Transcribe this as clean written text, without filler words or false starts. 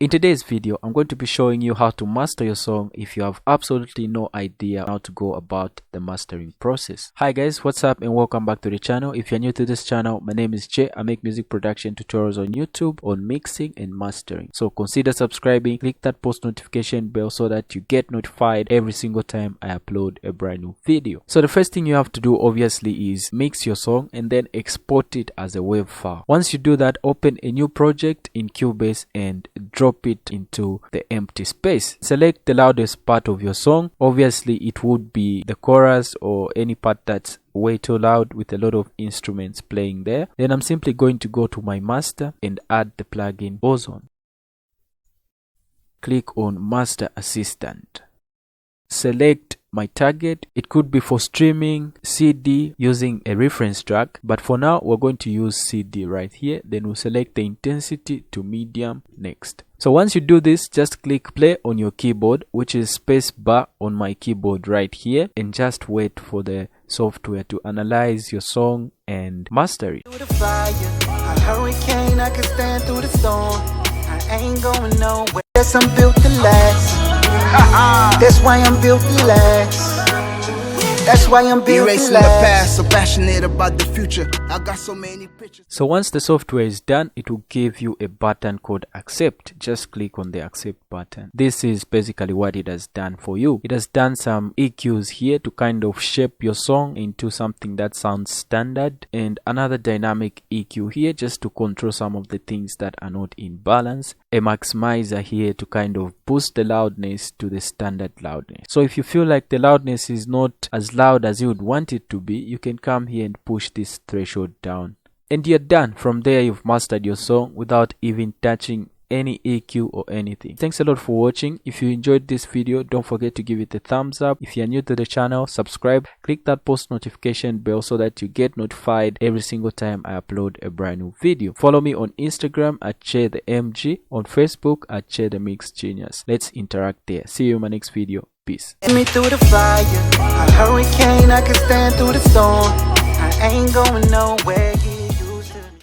In today's video, I'm going to be showing you how to master your song if you have absolutely no idea how to go about the mastering process. Hi guys, what's up and welcome back to the channel. If you're new to this channel, my name is Jay. I make music production tutorials on YouTube on mixing and mastering. So consider subscribing, click that post notification bell so that you get notified every single time I upload a brand new video. So the first thing you have to do obviously is mix your song and then export it as a WAV file. Once you do that, open a new project in Cubase and drop it into the empty space. Select the loudest part of your song. Obviously it would be the chorus or any part that's way too loud with a lot of instruments playing there. Then I'm simply going to go to my master and add the plugin Ozone. Click on Master Assistant. Select my target. It could be for streaming CD using a reference track, but for now we're going to use CD right here. Then we'll select the intensity to medium next. So once you do this, just click play on your keyboard, which is space bar on my keyboard right here, and just wait for the software to analyze your song and master it. Through the fire, a hurricane, I can stand through the storm. I ain't going nowhere. Yes, I'm built to last. That's why I'm built to last. That's why I'm built to last. The past, so passionate about the future. I got so many pictures. So once the software is done, it will give you a button called accept. Just click on the accept button. This is basically what it has done for you. It has done some EQs here to kind of shape your song into something that sounds standard, and another dynamic EQ here just to control some of the things that are not in balance. A maximizer here to kind of boost the loudness to the standard loudness. So if you feel like the loudness is not as loud as you would want it to be, you can come here and push this threshold down. And you're done. From there, you've mastered your song without even touching any EQ or anything. Thanks a lot for watching. If you enjoyed this video, don't forget to give it a thumbs up. If you're new to the channel, subscribe, click that post notification bell so that you get notified every single time I upload a brand new video. Follow me on Instagram at TheMg, on Facebook at TheMg. Let's interact there. See you in my next video. Peace. Me through the fire, a hurricane, I can stand through the storm. I ain't going nowhere.